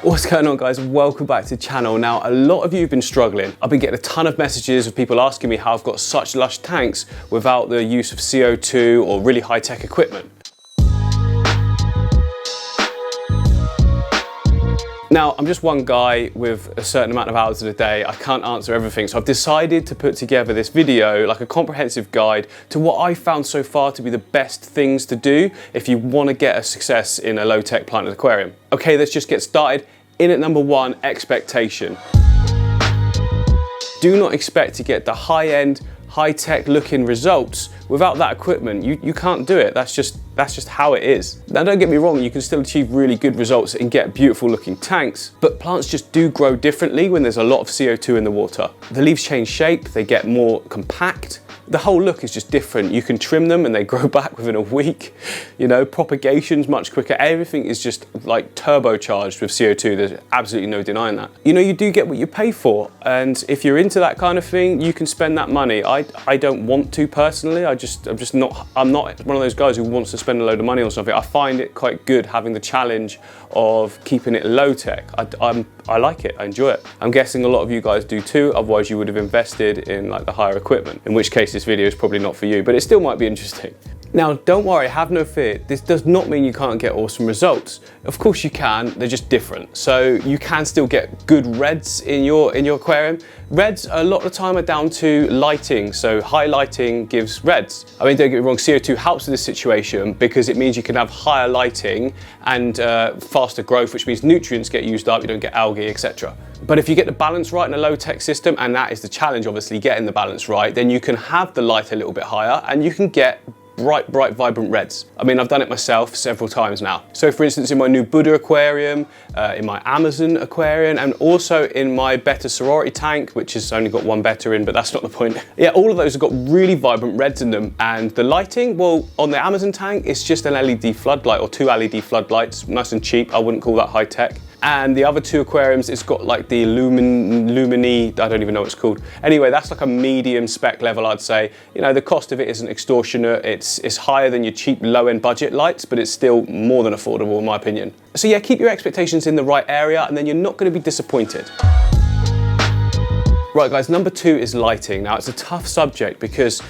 What's going on, guys? Welcome back to the channel. Now, a lot of you have been struggling. I've been getting a ton of messages of people asking me how I've got such lush tanks without the use of CO2 or really high-tech equipment. Now, I'm just one guy with a certain amount of hours in a day. I can't answer everything, so I've decided to put together this video, like a comprehensive guide to what I found so far to be the best things to do if you want to get a success in a low-tech planted aquarium. Okay, let's just get started. In at number one, expectation. Do not expect to get the high-end, high-tech looking results without that equipment. You can't do it. That's just how it is. Now, don't get me wrong, you can still achieve really good results and get beautiful looking tanks, but plants just do grow differently when there's a lot of CO2 in the water. The leaves change shape, they get more compact. The whole look is just different. You can trim them and they grow back within a week. You know, propagation's much quicker. Everything is just like turbocharged with CO2. There's absolutely no denying that. You know, you do get what you pay for. And if you're into that kind of thing, you can spend that money. I don't want to personally. I'm not one of those guys who wants to spend a load of money on something. I find it quite good having the challenge of keeping it low tech. I like it, I enjoy it. I'm guessing a lot of you guys do too, otherwise you would have invested in like the higher equipment, in which case this video is probably not for you, but it still might be interesting. Now, don't worry, have no fear. This does not mean you can't get awesome results. Of course you can, they're just different. So you can still get good reds in your aquarium. Reds, a lot of the time, are down to lighting. So high lighting gives reds. I mean, don't get me wrong, CO2 helps with this situation because it means you can have higher lighting and faster growth, which means nutrients get used up, you don't get algae, etc. But if you get the balance right in a low-tech system, and that is the challenge, obviously, getting the balance right, then you can have the light a little bit higher and you can get bright, vibrant reds. I mean, I've done it myself several times now. So for instance, in my new Buddha aquarium, in my Amazon aquarium, and also in my Betta sorority tank, which has only got one Betta in, but that's not the point. Yeah, all of those have got really vibrant reds in them. And the lighting, well, on the Amazon tank, it's just an LED floodlight or 2 LED floodlights, nice and cheap. I wouldn't call that high tech. And the other 2 aquariums, it's got like the Lumini, I don't even know what it's called. Anyway, that's like a medium spec level, I'd say. You know, the cost of it isn't extortionate. It's higher than your cheap low-end budget lights, but it's still more than affordable in my opinion. So yeah, keep your expectations in the right area and then you're not going to be disappointed. Right guys, number 2 is lighting. Now it's a tough subject because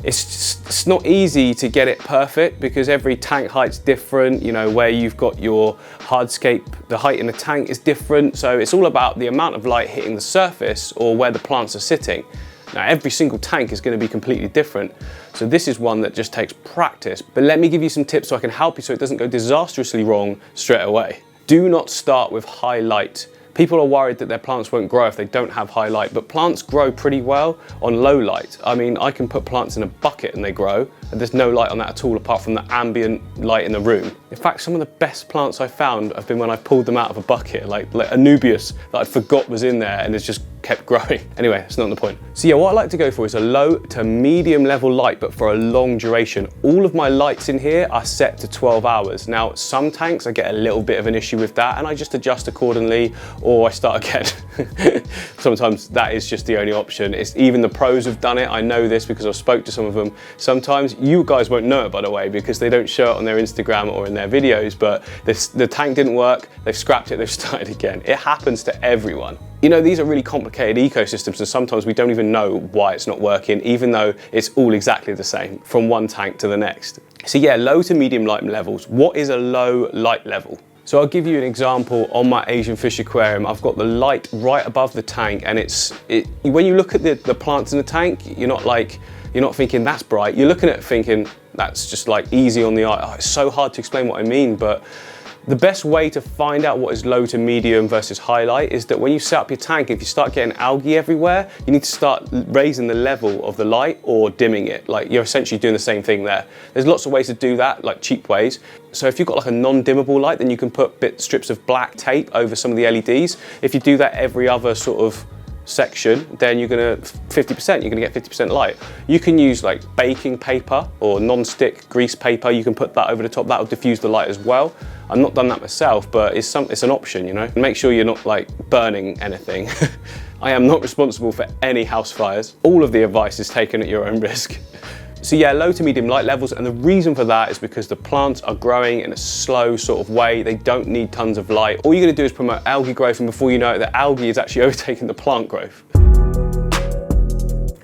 it's not easy to get it perfect because every tank height's different. You know, where you've got your hardscape, the height in the tank is different. So it's all about the amount of light hitting the surface or where the plants are sitting. Now, every single tank is going to be completely different. So this is one that just takes practice. But let me give you some tips so I can help you so it doesn't go disastrously wrong straight away. Do not start with high light. People are worried that their plants won't grow if they don't have high light, but plants grow pretty well on low light. I mean, I can put plants in a bucket and they grow, and there's no light on that at all apart from the ambient light in the room. In fact, some of the best plants I found have been when I pulled them out of a bucket, like Anubias that I forgot was in there and it's just kept growing. Anyway, that's not the point. So yeah, what I like to go for is a low to medium level light, but for a long duration. All of my lights in here are set to 12 hours. Now, some tanks, I get a little bit of an issue with that and I just adjust accordingly or I start again. Sometimes that is just the only option. Even the pros have done it. I know this because I've spoke to some of them. Sometimes you guys won't know it, by the way, because they don't show it on their Instagram or in their videos, but the tank didn't work, they've scrapped it, they've started again. It happens to everyone. You know, these are really complicated ecosystems and sometimes we don't even know why it's not working, even though it's all exactly the same from one tank to the next. So yeah, low to medium light levels. What is a low light level? So I'll give you an example on my Asian fish aquarium. I've got the light right above the tank and when you look at the plants in the tank, you're not thinking that's bright. You're looking at it thinking that's just like easy on the eye. Oh, it's so hard to explain what I mean, but the best way to find out what is low to medium versus highlight is that when you set up your tank, if you start getting algae everywhere, you need to start raising the level of the light or dimming it. Like you're essentially doing the same thing there. There's lots of ways to do that, like cheap ways. So if you've got like a non-dimmable light, then you can put strips of black tape over some of the LEDs. If you do that every other sort of section, then you're gonna get 50% light. You can use like baking paper or non-stick grease paper. You can put that over the top. That will diffuse the light as well. I've not done that myself, but it's an option, you know. Make sure you're not like burning anything. I am not responsible for any house fires. All of the advice is taken at your own risk. So yeah, low to medium light levels, and the reason for that is because the plants are growing in a slow sort of way. They don't need tons of light. All you're gonna do is promote algae growth, and before you know it, the algae is actually overtaking the plant growth.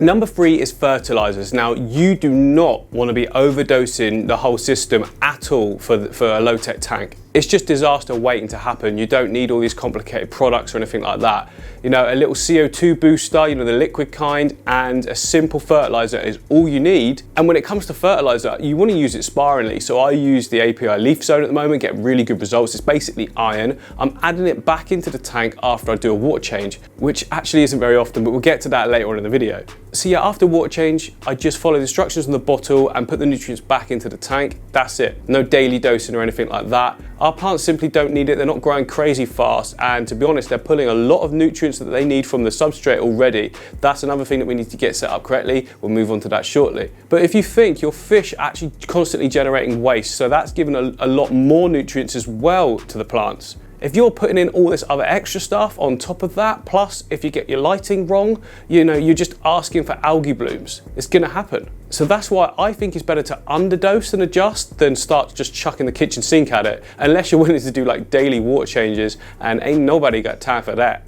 Number 3 is fertilizers. Now, you do not want to be overdosing the whole system at all for a low-tech tank. It's just disaster waiting to happen. You don't need all these complicated products or anything like that. You know, a little CO2 booster, you know, the liquid kind, and a simple fertilizer is all you need. And when it comes to fertilizer, you want to use it sparingly. So I use the API Leaf Zone at the moment, get really good results. It's basically iron. I'm adding it back into the tank after I do a water change, which actually isn't very often, but we'll get to that later on in the video. So yeah, after water change, I just follow the instructions on the bottle and put the nutrients back into the tank. That's it. No daily dosing or anything like that. Our plants simply don't need it. They're not growing crazy fast, and to be honest, they're pulling a lot of nutrients that they need from the substrate already. That's another thing that we need to get set up correctly. We'll move on to that shortly. But if you think your fish are actually constantly generating waste, so that's given a lot more nutrients as well to the plants. If you're putting in all this other extra stuff on top of that, plus if you get your lighting wrong, you know, you're just asking for algae blooms. It's gonna happen. So that's why I think it's better to underdose and adjust than start just chucking the kitchen sink at it, unless you're willing to do like daily water changes, and ain't nobody got time for that.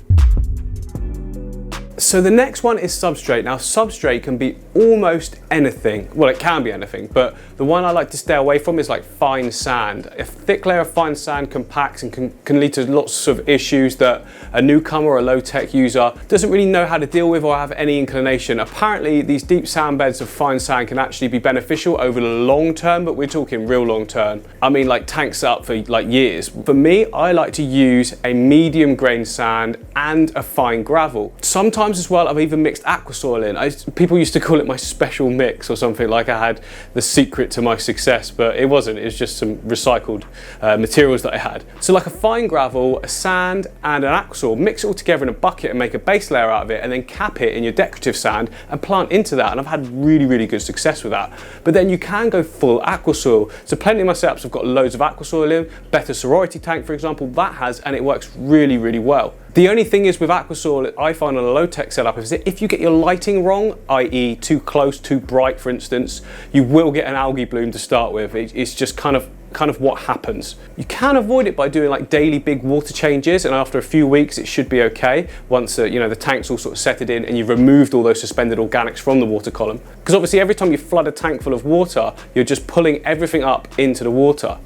So the next one is substrate. Now substrate can be almost anything. Well, it can be anything, but the one I like to stay away from is like fine sand. A thick layer of fine sand compacts and can lead to lots of issues that a newcomer or a low-tech user doesn't really know how to deal with or have any inclination. Apparently these deep sand beds of fine sand can actually be beneficial over the long term, but we're talking real long term. I mean like tanks up for like years. For me, I like to use a medium grain sand and a fine gravel. Sometimes as well, I've even mixed aqua soil in. People used to call it my special mix or something, like I had the secret to my success, but it wasn't. It was just some recycled materials that I had. So like a fine gravel, a sand, and an aqua soil, mix it all together in a bucket and make a base layer out of it, and then cap it in your decorative sand and plant into that. And I've had really, really good success with that. But then you can go full aqua soil. So plenty of my setups have got loads of aqua soil in. Better sorority tank, for example, that has, and it works really, really well. The only thing is with aqua soil, I find on a low-tech setup, is that if you get your lighting wrong, i.e. too close, too bright, for instance, you will get an algae bloom to start with. It's just kind of what happens. You can avoid it by doing like daily big water changes, and after a few weeks it should be okay once you know, the tank's all sort of settled in and you've removed all those suspended organics from the water column. Because obviously every time you flood a tank full of water, you're just pulling everything up into the water.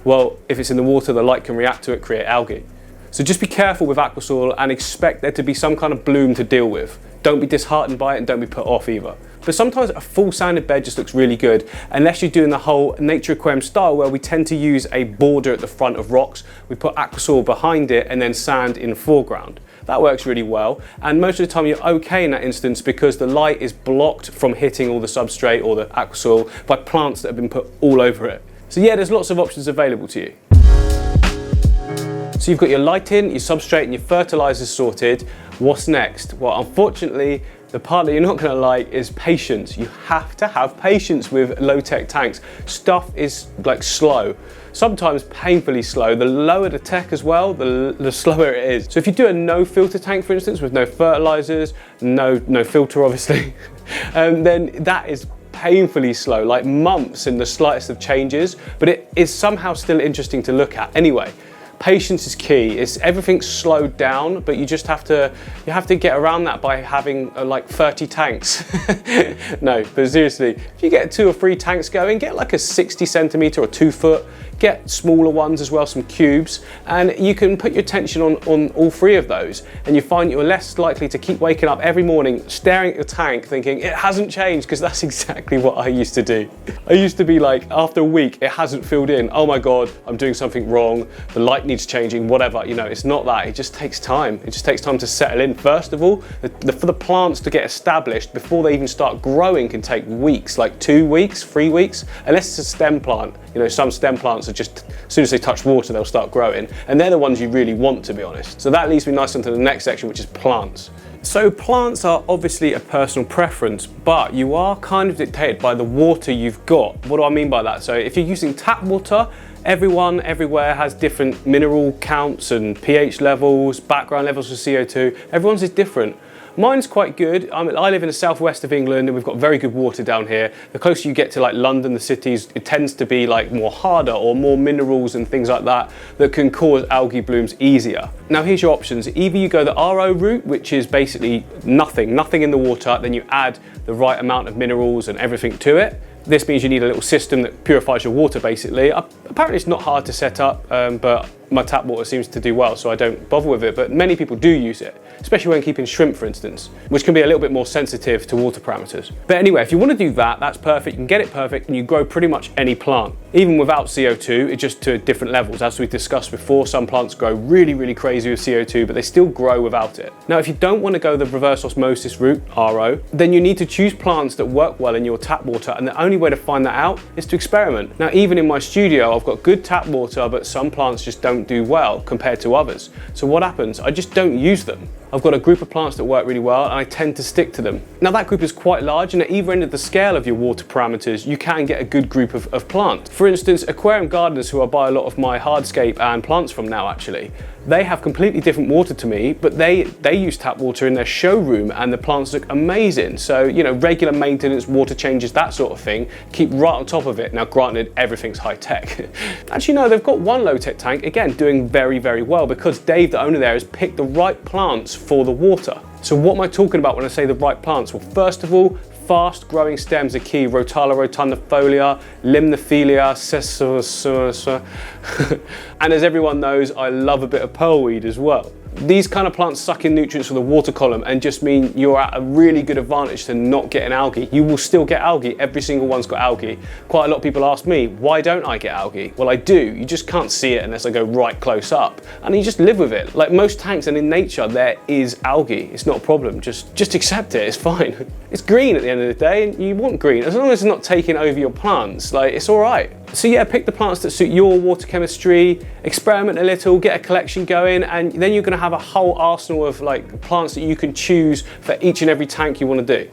Well, if it's in the water, the light can react to it, create algae. So just be careful with aqua soil and expect there to be some kind of bloom to deal with. Don't be disheartened by it and don't be put off either. But sometimes a full sanded bed just looks really good, unless you're doing the whole nature aquarium style where we tend to use a border at the front of rocks. We put aqua soil behind it and then sand in the foreground. That works really well, and most of the time you're okay in that instance because the light is blocked from hitting all the substrate or the aqua soil by plants that have been put all over it. So yeah, there's lots of options available to you. So you've got your lighting, your substrate, and your fertilizers sorted. What's next? Well, unfortunately, the part that you're not going to like is patience. You have to have patience with low-tech tanks. Stuff is like slow, sometimes painfully slow. The lower the tech as well, the slower it is. So if you do a no filter tank, for instance, with no fertilizers, no filter obviously, then that is painfully slow, like months in the slightest of changes, but it is somehow still interesting to look at. Anyway, patience is key. Everything's slowed down, but you have to get around that by having like 30 tanks. No, but seriously, if you get 2 or 3 tanks going, get like a 60 centimeter or 2 foot, get smaller ones as well, some cubes, and you can put your attention on all 3 of those, and you find you're less likely to keep waking up every morning staring at the tank thinking it hasn't changed, because that's exactly what I used to do. I used to be like, after a week, it hasn't filled in. Oh my God, I'm doing something wrong. The light needs changing, whatever. You know, it's not that. It just takes time. It just takes time to settle in. First of all, for the plants to get established before they even start growing can take weeks, like 2 weeks, 3 weeks, unless it's a stem plant. You know, some stem plants are just, as soon as they touch water, they'll start growing. And they're the ones you really want, to be honest. So that leads me nicely into the next section, which is plants. So plants are obviously a personal preference, but you are kind of dictated by the water you've got. What do I mean by that? So if you're using tap water, everyone, everywhere has different mineral counts and pH levels, background levels of CO2. Everyone's is different. Mine's quite good. I live in the southwest of England and we've got very good water down here. The closer you get to like London, the cities, it tends to be like more harder or more minerals and things like that that can cause algae blooms easier. Now here's your options. Either you go the RO route, which is basically nothing in the water, then you add the right amount of minerals and everything to it. This means you need a little system that purifies your water basically. Apparently it's not hard to set up, but my tap water seems to do well, so I don't bother with it, but many people do use it, especially when keeping shrimp, for instance, which can be a little bit more sensitive to water parameters. But anyway, if you want to do that, that's perfect. You can get it perfect and you grow pretty much any plant. Even without CO2, it's just to different levels. As we discussed before, some plants grow really, really crazy with CO2, but they still grow without it. Now, if you don't want to go the reverse osmosis route, RO, then you need to choose plants that work well in your tap water, and the only way to find that out is to experiment. Now, even in my studio, I've got good tap water, but some plants just don't do well compared to others. So what happens? I just don't use them. I've got a group of plants that work really well and I tend to stick to them. Now that group is quite large, and at either end of the scale of your water parameters, you can get a good group of plants. For instance, aquarium gardeners who I buy a lot of my hardscape and plants from now actually, they have completely different water to me, but they use tap water in their showroom and the plants look amazing. So, you know, regular maintenance, water changes, that sort of thing, keep right on top of it. Now granted, everything's high tech. Actually no, they've got one low tech tank, again, doing very, very well because Dave, the owner there, has picked the right plants for the water. So what am I talking about when I say the right plants? Well, first of all, fast growing stems are key. Rotala rotundifolia, limnophilia, and as everyone knows, I love a bit of pearlweed as well. These kind of plants suck in nutrients from the water column and just mean you're at a really good advantage to not getting algae. You will still get algae, every single one's got algae. Quite a lot of people ask me, why don't I get algae? Well, I do, you just can't see it unless I go right close up. And you just live with it. Like most tanks and in nature, there is algae. It's not a problem, just accept it, it's fine. It's green at the end of the day and you want green. As long as it's not taking over your plants, like it's all right. So yeah, pick the plants that suit your water chemistry, experiment a little, get a collection going, and then you're gonna have a whole arsenal of like plants that you can choose for each and every tank you want to do.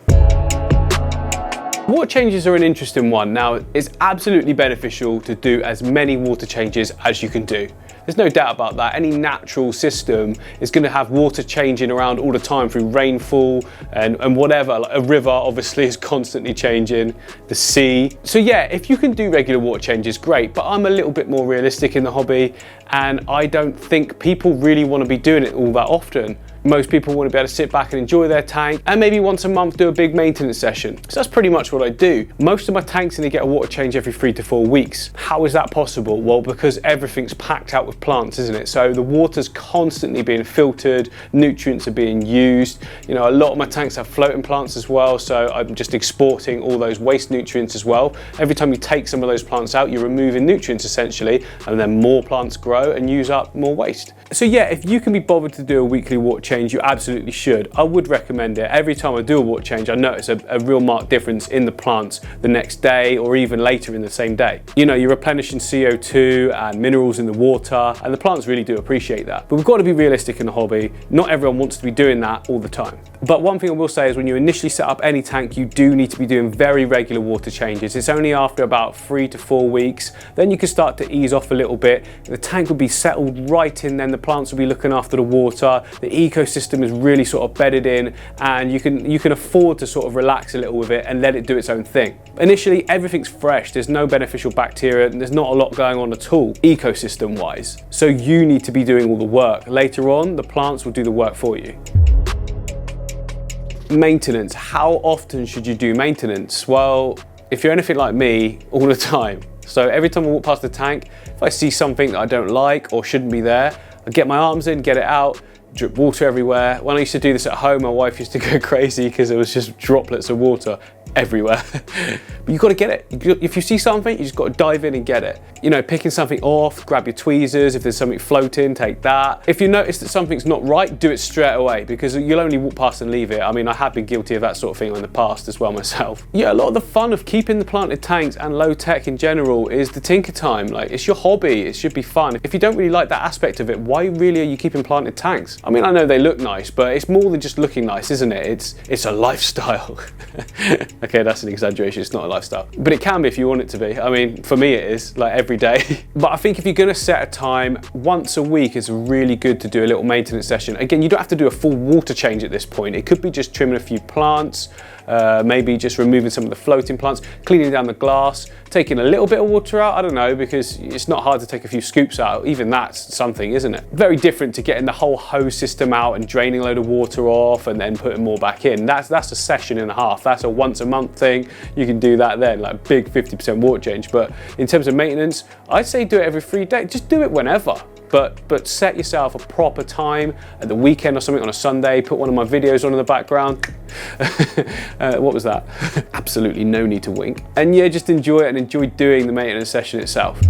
Water changes are an interesting one. Now, it's absolutely beneficial to do as many water changes as you can do. There's no doubt about that. Any natural system is going to have water changing around all the time through rainfall and whatever. Like a river obviously is constantly changing, the sea. So yeah, if you can do regular water changes, great, but I'm a little bit more realistic in the hobby and I don't think people really want to be doing it all that often. Most people want to be able to sit back and enjoy their tank and maybe once a month do a big maintenance session. So that's pretty much what I do. Most of my tanks only get a water change every 3 to 4 weeks. How is that possible? Well, because everything's packed out with plants, isn't it? So the water's constantly being filtered, nutrients are being used. You know, a lot of my tanks have floating plants as well, so I'm just exporting all those waste nutrients as well. Every time you take some of those plants out, you're removing nutrients essentially, and then more plants grow and use up more waste. So yeah, if you can be bothered to do a weekly water change, you absolutely should. I would recommend it. Every time I do a water change, I notice a real marked difference in the plants the next day or even later in the same day. You know, you're replenishing CO2 and minerals in the water, and the plants really do appreciate that. But we've got to be realistic in the hobby. Not everyone wants to be doing that all the time. But one thing I will say is when you initially set up any tank, you do need to be doing very regular water changes. It's only after about 3 to 4 weeks, then you can start to ease off a little bit. The tank will be settled right in, then the plants will be looking after the water, the ecosystem is really sort of bedded in, and you can afford to sort of relax a little with it and let it do its own thing. Initially, everything's fresh, there's no beneficial bacteria, and there's not a lot going on at all, ecosystem-wise. So you need to be doing all the work. Later on, the plants will do the work for you. Maintenance. How often should you do maintenance? Well, if you're anything like me, all the time. So every time I walk past the tank, if I see something that I don't like or shouldn't be there, I get my arms in, get it out, drip water everywhere. When I used to do this at home, my wife used to go crazy because there was just droplets of water everywhere. But you've got to get it. If you see something, you just got to dive in and get it. You know, picking something off, grab your tweezers. If there's something floating, take that. If you notice that something's not right, do it straight away because you'll only walk past and leave it. I mean, I have been guilty of that sort of thing in the past as well myself. Yeah, a lot of the fun of keeping the planted tanks and low tech in general is the tinker time. Like, it's your hobby, it should be fun. If you don't really like that aspect of it, why really are you keeping planted tanks? I mean, I know they look nice, but it's more than just looking nice, isn't it? It's a lifestyle. Okay, that's an exaggeration, it's not a lifestyle. But it can be if you want it to be. I mean, for me it is, like every day. But I think if you're gonna set a time, once a week is really good to do a little maintenance session. Again, you don't have to do a full water change at this point. It could be just trimming a few plants, maybe just removing some of the floating plants, cleaning down the glass, taking a little bit of water out, I don't know, because it's not hard to take a few scoops out. Even that's something, isn't it? Very different to getting the whole hose system out and draining a load of water off and then putting more back in. That's a session and a half. That's a once a month thing. You can do that then, like big 50% water change. But in terms of maintenance, I'd say do it every 3 days. Just do it whenever. But set yourself a proper time at the weekend or something on a Sunday, put one of my videos on in the background. What was that? Absolutely no need to wink. And yeah, just enjoy it and enjoy doing the maintenance session itself.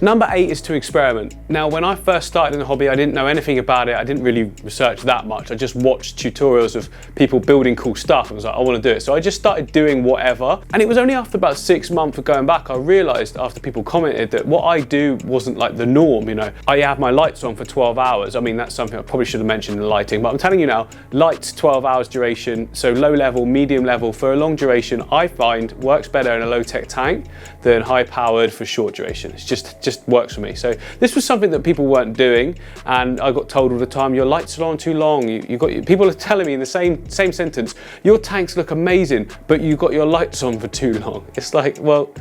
Number 8 is to experiment. Now, when I first started in the hobby, I didn't know anything about it. I didn't really research that much. I just watched tutorials of people building cool stuff and was like, I want to do it. So I just started doing whatever. And it was only after about 6 months of going back, I realized after people commented that what I do wasn't like the norm, you know. I have my lights on for 12 hours. I mean, that's something I probably should have mentioned in the lighting, but I'm telling you now, lights 12 hours duration. So low level, medium level for a long duration, I find works better in a low tech tank than high powered for short duration. It's just works for me. So this was something that people weren't doing, and I got told all the time, your lights are on too long. People are telling me in the same sentence, your tanks look amazing, but you got your lights on for too long. It's like, well,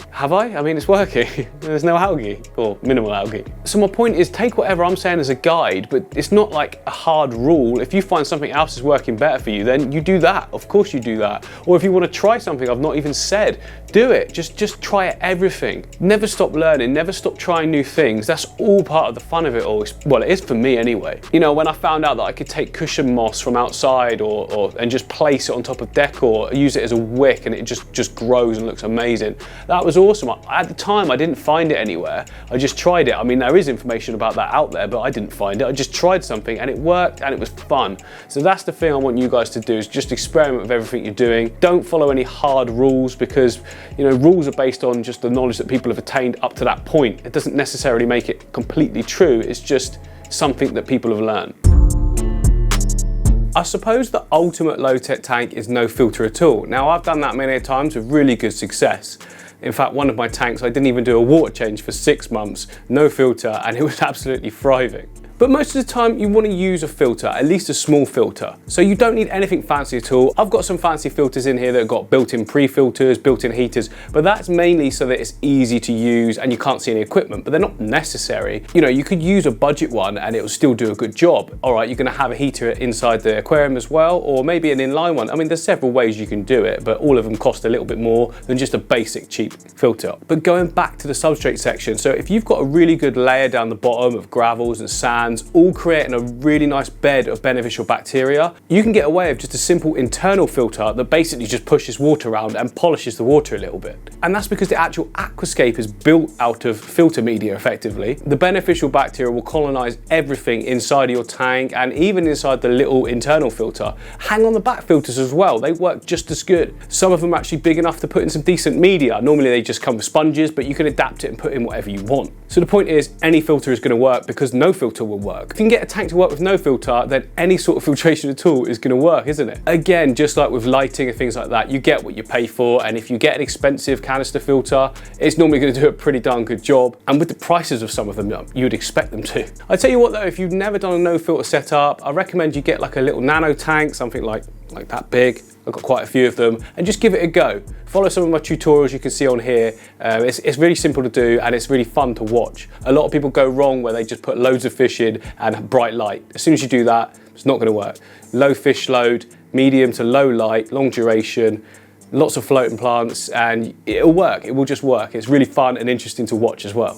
have I? I mean, it's working. There's no algae, or minimal algae. So my point is, take whatever I'm saying as a guide, but it's not like a hard rule. If you find something else is working better for you, then you do that. Of course you do that. Or if you want to try something I've not even said, do it. Just try everything. Never stop learning, never stop trying new things. That's all part of the fun of it all. Well, it is for me anyway. You know, when I found out that I could take cushion moss from outside and just place it on top of decor, use it as a wick, and it just grows and looks amazing. That was awesome. At the time, I didn't find it anywhere. I just tried it. I mean, there is information about that out there, but I didn't find it. I just tried something and it worked and it was fun. So that's the thing I want you guys to do, is just experiment with everything you're doing. Don't follow any hard rules, because, you know, rules are based on just the knowledge that people have attained up to that point. It doesn't necessarily make it completely true. It's just something that people have learned. I suppose the ultimate low-tech tank is no filter at all. Now, I've done that many times with really good success. In fact, one of my tanks, I didn't even do a water change for 6 months, no filter, and it was absolutely thriving. But most of the time you want to use a filter, at least a small filter. So you don't need anything fancy at all. I've got some fancy filters in here that have got built-in pre-filters, built-in heaters, but that's mainly so that it's easy to use and you can't see any equipment, but they're not necessary. You know, you could use a budget one and it will still do a good job. All right, you're gonna have a heater inside the aquarium as well, or maybe an inline one. I mean, there's several ways you can do it, but all of them cost a little bit more than just a basic cheap filter. But going back to the substrate section, so if you've got a really good layer down the bottom of gravels and sands, all creating a really nice bed of beneficial bacteria, you can get away with just a simple internal filter that basically just pushes water around and polishes the water a little bit. And that's because the actual Aquascape is built out of filter media effectively. The beneficial bacteria will colonize everything inside of your tank and even inside the little internal filter. Hang on the back filters as well, they work just as good. Some of them are actually big enough to put in some decent media. Normally they just come with sponges, but you can adapt it and put in whatever you want. So the point is, any filter is going to work because no filter will work. If you can get a tank to work with no filter, then any sort of filtration at all is going to work, isn't it? Again, just like with lighting and things like that, you get what you pay for, and if you get an expensive canister filter, it's normally going to do a pretty darn good job. And with the prices of some of them, you would expect them to. I tell you what though, if you've never done a no filter setup, I recommend you get like a little nano tank, something like that big. I've got quite a few of them, and just give it a go. Follow some of my tutorials you can see on here. It's really simple to do and it's really fun to watch. A lot of people go wrong where they just put loads of fish in and bright light. As soon as you do that, it's not going to work. Low fish load, medium to low light, long duration, lots of floating plants, and it'll work. It will just work. It's really fun and interesting to watch as well.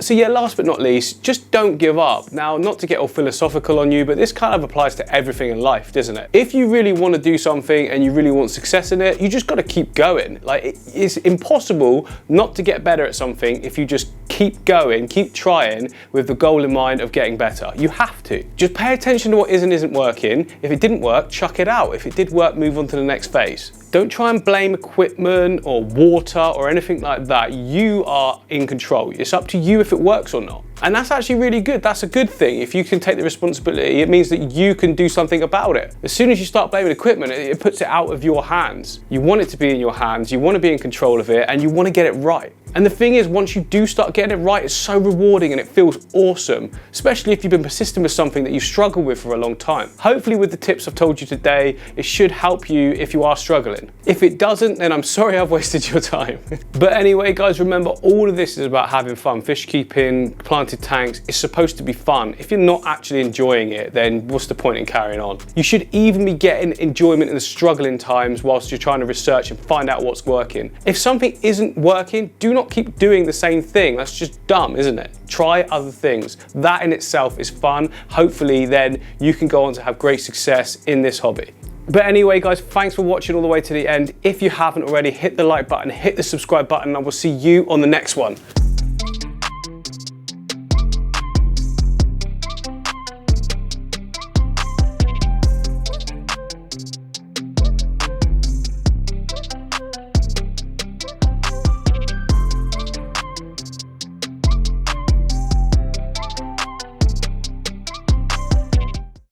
So yeah, last but not least, just don't give up. Now, not to get all philosophical on you, but this kind of applies to everything in life, doesn't it? If you really want to do something and you really want success in it, you just got to keep going. Like, it's impossible not to get better at something if you just keep going, keep trying with the goal in mind of getting better. You have to. Just pay attention to what is and isn't working. If it didn't work, chuck it out. If it did work, move on to the next phase. Don't try and blame equipment or water or anything like that. You are in control. It's up to you if it works or not. And that's actually really good. That's a good thing. If you can take the responsibility, it means that you can do something about it. As soon as you start blaming equipment, it puts it out of your hands. You want it to be in your hands, you want to be in control of it, and you want to get it right. And the thing is, once you do start getting it right, it's so rewarding and it feels awesome, especially if you've been persistent with something that you've struggled with for a long time. Hopefully with the tips I've told you today, it should help you if you are struggling. If it doesn't, then I'm sorry I've wasted your time. But anyway, guys, remember, all of this is about having fun. Fish keeping, planted tanks, it's supposed to be fun. If you're not actually enjoying it, then what's the point in carrying on? You should even be getting enjoyment in the struggling times whilst you're trying to research and find out what's working. If something isn't working, do not keep doing the same thing. That's just dumb, isn't it? Try other things. That in itself is fun. Hopefully then you can go on to have great success in this hobby. But anyway, guys, thanks for watching all the way to the end. If you haven't already, hit the like button, hit the subscribe button, and I will see you on the next one.